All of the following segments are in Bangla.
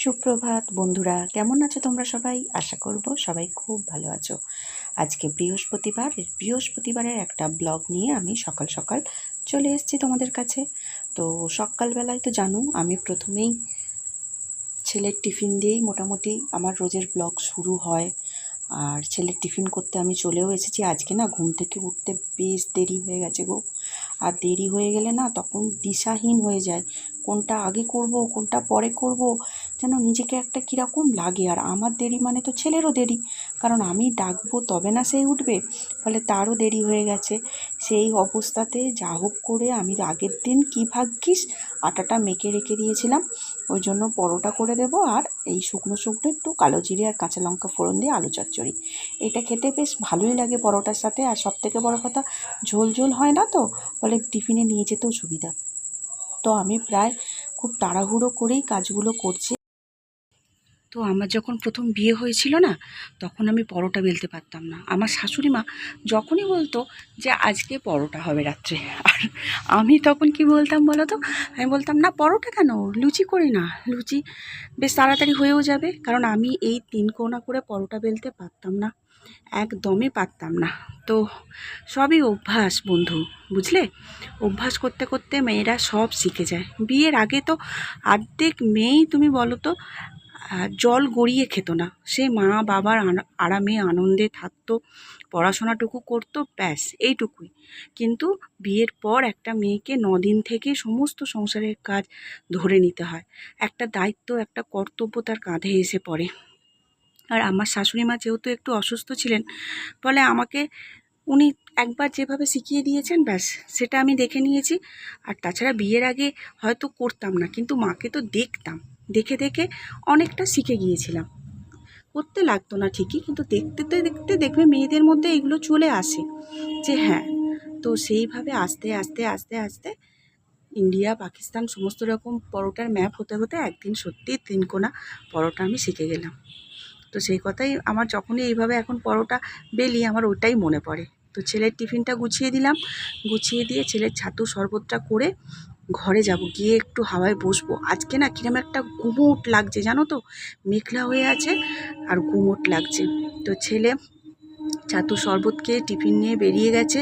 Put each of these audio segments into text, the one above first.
সুপ্রভাত বন্ধুরা, কেমন আছো তোমরা সবাই? আশা করব সবাই খুব ভালো আছো। আজকে বৃহস্পতিবারের একটা ব্লগ নিয়ে আমি সকাল সকাল চলে এসেছি তোমাদের কাছে। তো সকালবেলায় তো জানো আমি প্রথমেই ছেলের টিফিন দিয়েই মোটামুটি আমার রোজের ব্লগ শুরু হয়। আর ছেলের টিফিন করতে আমি চলেও এসেছি। আজকে না ঘুম থেকে উঠতে বেশ দেরি হয়ে গেছে গো। আর দেরি হয়ে গেলে না তখন দিশাহীন হয়ে যায়, কোনটা আগে করব কোনটা পরে করব, যেন নিজেকে একটা কীরকম লাগে। আর আমার দেরি মানে তো ছেলেরও দেরি, কারণ আমি ডাকবো তবে না সেই উঠবে, ফলে তারও দেরি হয়ে গেছে। সেই অবস্থাতে যা হোক করে আমি আগের দিন কী ভাগ্যিস আটাটা মেখে রেখে দিয়েছিলাম, ওই জন্য পরোটা করে দেবো। আর এই শুকনো শুকনো একটু কালো জিরে আর কাঁচা লঙ্কা ফোড়ন দিয়ে আলু চচ্চড়ি, এটা খেতে বেশ ভালোই লাগে পরোটার সাথে। আর সবথেকে বড় কথা, ঝোল ঝোল হয় না তো, ফলে টিফিনে নিয়ে যেতেও সুবিধা। তো আমি প্রায় খুব তাড়াহুড়ো করেই কাজগুলো করছি। তো আমার যখন প্রথম বিয়ে হয়েছিল না, তখন আমি পরোটা বেলতে পারতাম না। আমার শাশুড়ি মা যখনই বলতো যে আজকে পরোটা হবে রাত্রে, আর আমি তখন কি বলতাম বলো তো? আমি বলতাম না, পরোটা কেন, লুচি করি না, লুচি বেশ তাড়াতাড়ি হয়েও যাবে। কারণ আমি এই 3 কোনা করে পরোটা বেলতে পারতাম না, একদমই পারতাম না। তো সবই অভ্যাস বন্ধু, বুঝলে? অভ্যাস করতে করতে মেয়েরা সব শিখে যায়। বিয়ের আগে তো অর্ধেক মেয়েই তুমি বলো তো জল গড়িয়ে খেত না। সে মা বাবার আরামে আনন্দে থাকতো, পড়াশোনাটুকু করতো, ব্যাস এইটুকুই। কিন্তু বিয়ের পর একটা মেয়েকে 9 দিন থেকে সমস্ত সংসারের কাজ ধরে নিতে হয়। একটা দায়িত্ব, একটা কর্তব্য তার কাঁধে এসে পড়ে। আর আমার শাশুড়ি মা যেহেতু একটু অসুস্থ ছিলেন, ফলে আমাকে উনি একবার যেভাবে শিখিয়ে দিয়েছেন, ব্যাস সেটা আমি দেখে নিয়েছি। আর তাছাড়া বিয়ের আগে হয়তো করতাম না, কিন্তু মাকে তো দেখতাম, দেখে দেখে অনেকটা শিখে গিয়েছিলাম। করতে লাগতো না ঠিকই, কিন্তু দেখতে দেখতে দেখবে মেয়েদের মধ্যে এগুলো চলে আসে যে হ্যাঁ। তো সেইভাবে আস্তে আস্তে আস্তে আস্তে ইন্ডিয়া পাকিস্তান সমস্ত রকম পরোটার ম্যাপ হতে হতে একদিন সত্যি 3 কোনা পরোটা আমি শিখে গেলাম। তো সেই কথাই আমার যখনই এইভাবে এখন পরোটা বেলি, আমার ওটাই মনে পড়ে। তো ছেলের টিফিনটা গুছিয়ে দিলাম, গুছিয়ে দিয়ে ছেলের ছাতু শরবতটা করে ঘরে যাব, গিয়ে একটু হাওয়ায় বসবো। আজকে না কিরম একটা গুমোট লাগছে জানো তো, মেঘলা হয়ে আছে আর গুমোট লাগছে। তো ছেলে ছাতু শরবত খেয়ে টিফিন নিয়ে বেরিয়ে গেছে।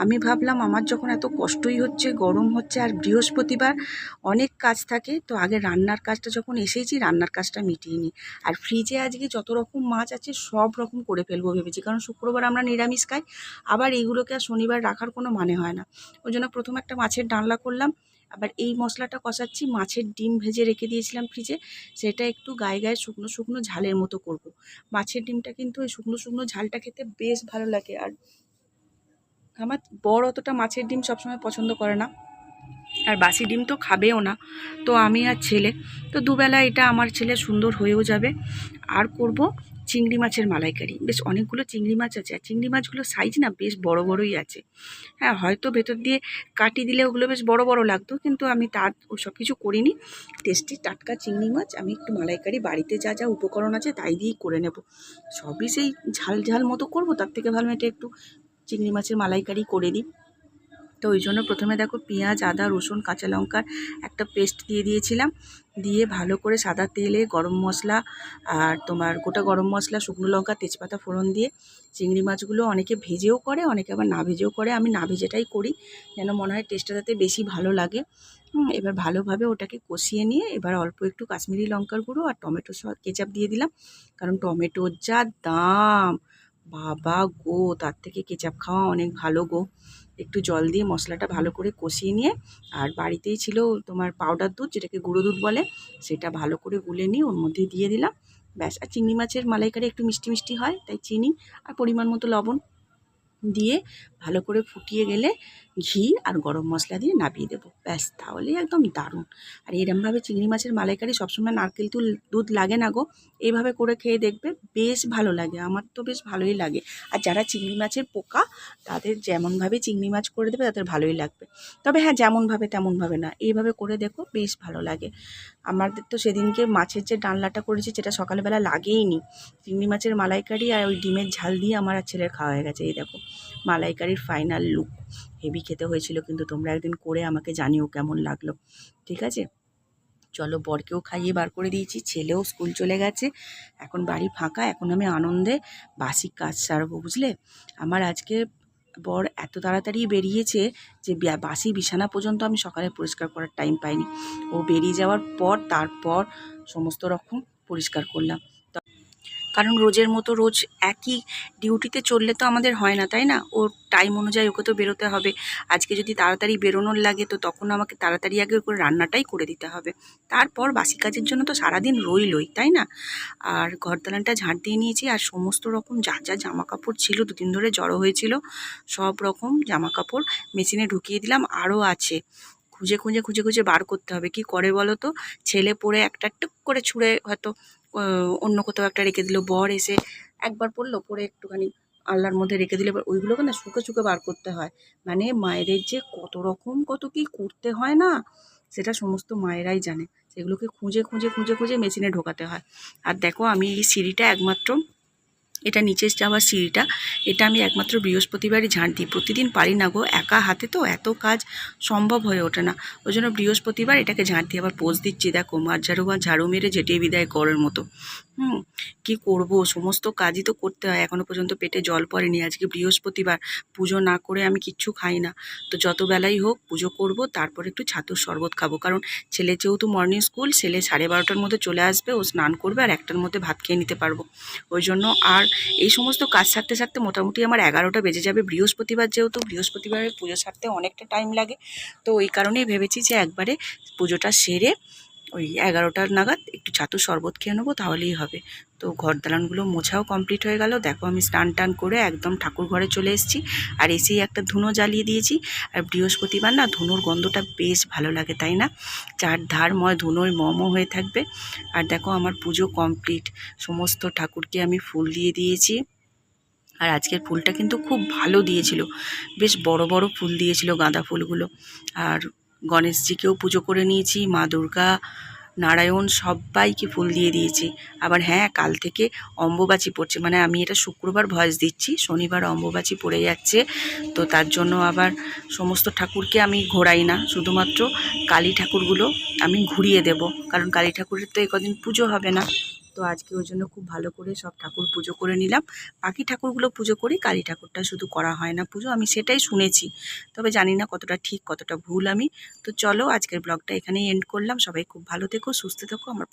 আমি ভাবলাম আমার যখন এত কষ্টই হচ্ছে, গরম হচ্ছে, আর বৃহস্পতিবার অনেক কাজ থাকে, তো আগে রান্নার কাজটা যখন এসেছি রান্নার কাজটা মিটিয়ে নিই। আর ফ্রিজে আজকে যত রকম মাছ আছে সব রকম করে ফেলবো ভেবেছি, কারণ শুক্রবার আমরা নিরামিষ খাই। আবার এইগুলোকে আর শনিবার রাখার কোনো মানে হয় না। ওই জন্য প্রথম একটা মাছের ডালনা করলাম। আবার এই মশলাটা কষাচ্ছি, মাছের ডিম ভেজে রেখে দিয়েছিলাম ফ্রিজে, সেটা একটু গায়ে গায়ে শুকনো শুকনো ঝালের মতো করব। মাছের ডিমটা কিন্তু ওই শুকনো শুকনো ঝালটা খেতে বেশ ভালো লাগে। আর আমার বর অতটা মাছের ডিম সবসময় পছন্দ করে না, আর বাসি ডিম তো খাবেও না। তো আমি আর ছেলে, তো দুবেলা এটা আমার ছেলে সুন্দর হয়েও যাবে। আর করব চিংড়ি মাছের মালাইকারি। বেশ অনেকগুলো চিংড়ি মাছ আছে, আর চিংড়ি মাছগুলো সাইজ না বেশ বড় বড়ই আছে। হ্যাঁ, হয়তো ভেতর দিয়ে কাটি দিলে ওগুলো বেশ বড় বড় লাগতো, কিন্তু আমি তার ওসব কিছু করিনি। টেস্টি টাটকা চিংড়ি মাছ আমি একটু মালাইকারি বাড়িতে যা যা উপকরণ আছে তাই দিয়েই করে নেব। সবই সেই ঝাল ঝাল মতো করবো, তার থেকে ভালো এটা একটু চিংড়ি মাছের মালাইকারি করে দিই। তো ওই জন্য প্রথমে দেখো পেঁয়াজ, আদা, রসুন, কাঁচা লঙ্কার একটা পেস্ট দিয়ে দিয়েছিলাম। দিয়ে ভালো করে সাদা তেলে গরম মশলা আর তোমার গোটা গরম মশলা, শুকনো লঙ্কা, তেজপাতা ফোড়ন দিয়ে চিংড়ি মাছগুলো অনেকে ভেজেও করে, অনেকে আবার না ভেজেও করে। আমি না ভেজেটাই করি, যেন মনে হয় টেস্টটা তাতে বেশি ভালো লাগে। এবার ভালোভাবে ওটাকে কষিয়ে নিয়ে এবার অল্প একটু কাশ্মীরি লঙ্কার গুঁড়ো আর টমেটো সস কেচাপ দিয়ে দিলাম, কারণ টমেটোর যা দাম বাবা গো, তার থেকে কেচাপ খাওয়া অনেক ভালো গো। একটু জল দিয়ে মশলাটা ভালো করে কষিয়ে নিয়ে, আর বাড়িতেই ছিল তোমার পাউডার দুধ, যেটাকে গুঁড়ো দুধ বলে, সেটা ভালো করে গুলে নিয়ে ওর মধ্যে দিয়ে দিলাম, ব্যাস। আর চিংড়ি মাছের মালাইকারি একটু মিষ্টি মিষ্টি হয়, তাই চিনি আর পরিমাণ মতো লবণ দিয়ে ভালো করে ফুটিয়ে গেলে ঘি আর গরম মশলা দিয়ে নামিয়ে দেবো, ব্যাস। তাহলেই একদম দারুণ। আর এরমভাবে চিংড়ি মাছের মালাইকারি সবসময় নারকেল দুধ লাগে না গো, এইভাবে করে খেয়ে দেখবে বেশ ভালো লাগে, আমার তো বেশ ভালোই লাগে। আর যারা চিংড়ি মাছের পোকা, তাদের যেমনভাবে চিংড়ি মাছ করে দেবে তাদের ভালোই লাগবে। তবে হ্যাঁ, যেমনভাবে তেমনভাবে না, এইভাবে করে দেখো বেশ ভালো লাগে। আমাদের তো সেদিনকে মাছের যে ডালনাটা করেছি সেটা সকালবেলা লাগেইনি। চিংড়ি মাছের মালাইকারি আর ওই ডিমের ঝাল দিয়ে আমার আর ছেলের খাওয়া হয়ে গেছে। এই দেখো মালাইকারির ফাইনাল লুক। হেভি খেতে হয়েছিল, কিন্তু তোমরা একদিন করে আমাকে জানিও কেমন লাগলো, ঠিক আছে? চলো, বরকেও খাইয়ে বার করে দিয়েছি, ছেলেও স্কুল চলে গেছে, এখন বাড়ি ফাঁকা। এখন আমি আনন্দে বাসি কাজ সারবো, বুঝলে। আমার আজকে বর এত তাড়াতাড়ি বেরিয়েছে যে বাসি বিছানা পর্যন্ত আমি সকালে পরিষ্কার করার টাইম পাইনি। ও বেরিয়ে যাওয়ার পর তারপর সমস্ত রকম পরিষ্কার করলাম। কারণ রোজের মতো রোজ একই ডিউটিতে চললে তো আমাদের হয় না, তাই না? ওর টাইম অনুযায়ী ওকে তো বেরোতে হবে। আজকে যদি তাড়াতাড়ি বেরোনোর লাগে তো তখন আমাকে তাড়াতাড়ি আগে করে রান্নাটাই করে দিতে হবে, তারপর বাসি কাজের জন্য তো সারাদিন রইলই, তাই না? আর ঘর দালানটা ঝাঁট দিয়ে নিয়েছি, আর সমস্ত রকম যা যা জামা কাপড় ছিল, 2 দিন ধরে জড়ো হয়েছিল, সব রকম জামা কাপড় মেশিনে ঢুকিয়ে দিলাম। আরও আছে, খুঁজে খুঁজে খুঁজে খুঁজে বার করতে হবে। কি করে বলো তো, ছেলে পরে একটা টুক করে ছুঁড়ে হয়তো অন্য কোথাও একটা রেখে দিল, বর এসে একবার পড়লো, পরে একটুখানি আলনার মধ্যে রেখে দিলে এবার ওইগুলোকে না শুকে শুকে বার করতে হয়। মানে মায়েদের যে কত রকম কত কি করতে হয় না, সেটা সমস্ত মায়েরাই জানে। সেগুলোকে খুঁজে খুঁজে খুঁজে খুঁজে মেশিনে ঢোকাতে হয়। আর দেখো, আমি এই সিঁড়িটা একমাত্র, এটা নিচে যাওয়ার সিঁড়িটা, এটা আমি একমাত্র বৃহস্পতিবারই ঝাঁট দিই। প্রতিদিন পারি না গো, একা হাতে তো এত কাজ সম্ভব হয়ে ওঠে না। ওই জন্য বৃহস্পতিবার এটাকে ঝাঁট দিই। আবার পোজ দিচ্ছি, দেখো, মার ঝাড়ু মেরে ঝেঁটিয়ে বিদায় করার মতো। কি করব, সমস্ত কাজই তো করতে হয়। এখনো পর্যন্ত পেটে জল পড়েনি। আজকে বৃহস্পতিবার, পুজো না করে আমি কিচ্ছু খাই না। তো যত বেলাই হোক পুজো করব, তারপর একটু ছাতুর শরবত খাবো। কারণ ছেলে যেহেতু মর্নিং স্কুল, ছেলে 12:30টার মধ্যে চলে আসবে, ও স্নান করবে, আর 1টার মধ্যে ভাত খেয়ে নিতে পারবো। ওই জন্য আর এই সমস্ত কাজ সারতে সারতে মোটামুটি আমার 11টা বেজে যাবে। বৃহস্পতিবার যেহেতু, বৃহস্পতিবারের পুজো সারতে অনেকটা টাইম লাগে। তো ওই কারণেই ভেবেছি যে একবারে পুজোটা সেরে ওই 11টা নাগাদ একটু ছাতুর শরবত খেয়ে নেবো, তাহলেই হবে। তো ঘর দালানগুলো মোছাও কমপ্লিট হয়ে গেল। দেখো, আমি স্নান টান করে একদম ঠাকুর ঘরে চলে এসেছি, আর এসেই একটা ধুনো জ্বালিয়ে দিয়েছি। আর বৃহস্পতিবার না, ধুনোর গন্ধটা বেশ ভালো লাগে, তাই না? চারধারময় ধুনোয় হয়ে থাকবে। আর দেখো, আমার পুজো কমপ্লিট, সমস্ত ঠাকুরকে আমি ফুল দিয়ে দিয়েছি। আর আজকের ফুলটা কিন্তু খুব ভালো দিয়েছিল, বেশ বড় বড় ফুল দিয়েছিল গাঁদা ফুলগুলো। আর গণেশজিকেও পুজো করে নিয়েছি, মা দুর্গা, নারায়ণ, সবাইকে ফুল দিয়ে দিয়েছি। আবার হ্যাঁ, কাল থেকে অম্বুবাচী পড়ছে, মানে আমি এটা শুক্রবার ভয়েস দিচ্ছি, শনিবার অম্বুবাচী পড়ে যাচ্ছে। তো তার জন্য আবার সমস্ত ঠাকুরকে আমি ঘোরাই না, শুধুমাত্র কালী ঠাকুরগুলো আমি ঘুরিয়ে দেব, কারণ কালী ঠাকুরের তো কদিন পুজো হবে না। তো আজকে ওই জন্য খুব ভালো করে সব ঠাকুর পুজো করে নিলাম। বাকি ঠাকুরগুলো পুজো করি, কালী ঠাকুরটা শুধু করা হয় না পুজো, আমি সেটাই শুনেছি, তবে জানি না কতটা ঠিক কতটা ভুল আমি। তো চলো, আজকের ব্লগটা এখানেই এন্ড করলাম। সবাই খুব ভালো থেকো, সুস্থ থেকো, আমার